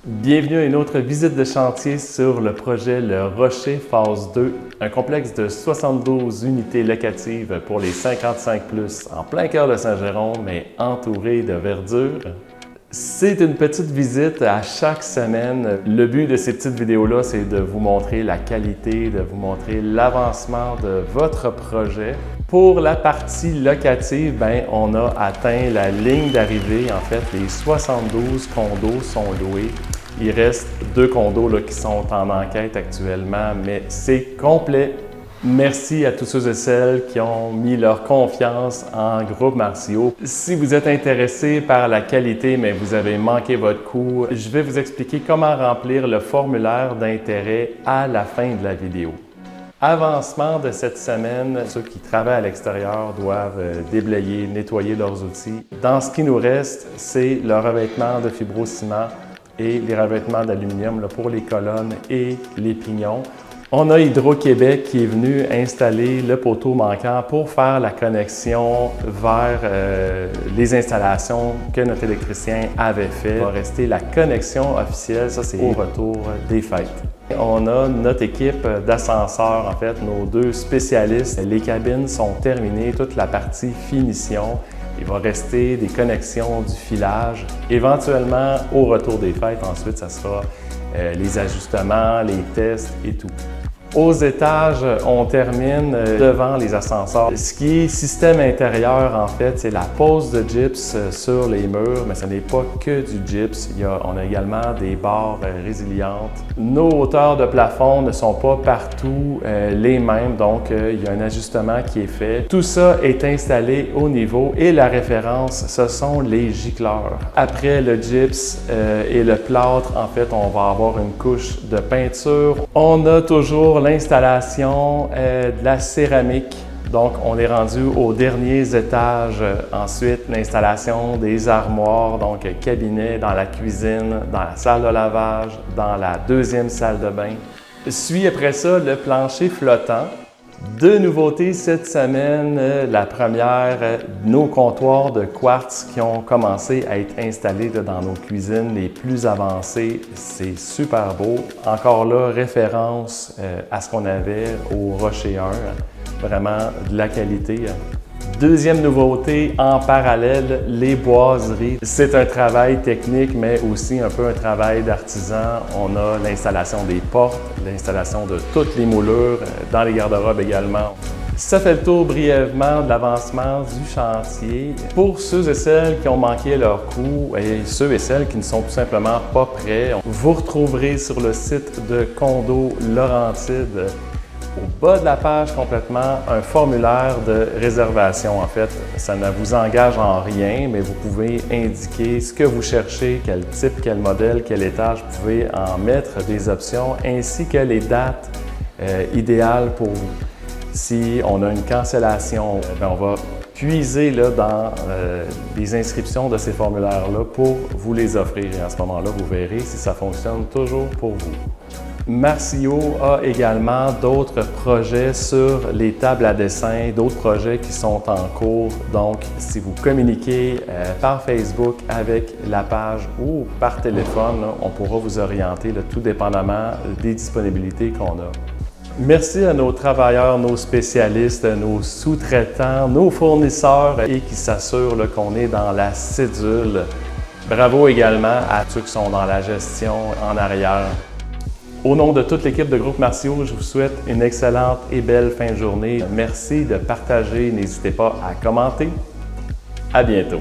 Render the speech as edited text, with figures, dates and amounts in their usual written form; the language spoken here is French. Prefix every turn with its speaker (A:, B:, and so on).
A: Bienvenue à une autre visite de chantier sur le projet Le Rocher phase 2, un complexe de 72 unités locatives pour les 55+, en plein cœur de Saint-Jérôme, mais entouré de verdure. C'est une petite visite à chaque semaine. Le but de ces petites vidéos-là, c'est de vous montrer la qualité, de vous montrer l'avancement de votre projet. Pour la partie locative, on a atteint la ligne d'arrivée. En fait, les 72 condos sont loués. Il reste 2 condos qui sont en enquête actuellement, mais c'est complet. Merci à tous ceux et celles qui ont mis leur confiance en Groupe Martiaux. Si vous êtes intéressé par la qualité, mais vous avez manqué votre coup, je vais vous expliquer comment remplir le formulaire d'intérêt à la fin de la vidéo. Avancement de cette semaine, ceux qui travaillent à l'extérieur doivent déblayer, nettoyer leurs outils. Dans ce qui nous reste, c'est le revêtement de fibrociment et les revêtements d'aluminium pour les colonnes et les pignons. On a Hydro-Québec qui est venu installer le poteau manquant pour faire la connexion vers les installations que notre électricien avait fait. Il va rester la connexion officielle, ça c'est au retour des fêtes. On a notre équipe d'ascenseurs, en fait, nos 2 spécialistes. Les cabines sont terminées, toute la partie finition. Il va rester des connexions du filage. Éventuellement, au retour des fêtes, ensuite, ça sera les ajustements, les tests et tout. Aux étages, on termine devant les ascenseurs. Ce qui est système intérieur, en fait, c'est la pose de gyps sur les murs, mais ce n'est pas que du gyps. On a également des barres résilientes. Nos hauteurs de plafond ne sont pas partout les mêmes, donc il y a un ajustement qui est fait. Tout ça est installé au niveau et la référence, ce sont les gicleurs. Après le gyps et le plâtre, en fait, on va avoir une couche de peinture. On a toujours l'installation de la céramique. Donc, on est rendu aux derniers étages. Ensuite, l'installation des armoires, donc cabinet dans la cuisine, dans la salle de lavage, dans la 2e salle de bain. Suit après ça le plancher flottant. 2 nouveautés cette semaine. La première, nos comptoirs de quartz qui ont commencé à être installés dans nos cuisines les plus avancées. C'est super beau. Encore là, référence à ce qu'on avait au Rocher 1. Vraiment de la qualité. Deuxième nouveauté, en parallèle, les boiseries. C'est un travail technique, mais aussi un peu un travail d'artisan. On a l'installation des portes, l'installation de toutes les moulures, dans les garde-robes également. Ça fait le tour brièvement de l'avancement du chantier. Pour ceux et celles qui ont manqué leur coup et ceux et celles qui ne sont tout simplement pas prêts, vous retrouverez sur le site de Condo Laurentides, au bas de la page complètement, un formulaire de réservation. En fait, ça ne vous engage en rien, mais vous pouvez indiquer ce que vous cherchez, quel type, quel modèle, quel étage. Vous pouvez en mettre des options ainsi que les dates idéales pour vous. Si on a une cancellation, on va puiser dans les inscriptions de ces formulaires-là pour vous les offrir. Et à ce moment-là, vous verrez si ça fonctionne toujours pour vous. Martiaux a également d'autres projets sur les tables à dessin, d'autres projets qui sont en cours. Donc, si vous communiquez par Facebook avec la page ou par téléphone, on pourra vous orienter tout dépendamment des disponibilités qu'on a. Merci à nos travailleurs, nos spécialistes, nos sous-traitants, nos fournisseurs et qui s'assurent qu'on est dans la cédule. Bravo également à ceux qui sont dans la gestion en arrière. Au nom de toute l'équipe de Groupe Martiaux, je vous souhaite une excellente et belle fin de journée. Merci de partager. N'hésitez pas à commenter. À bientôt.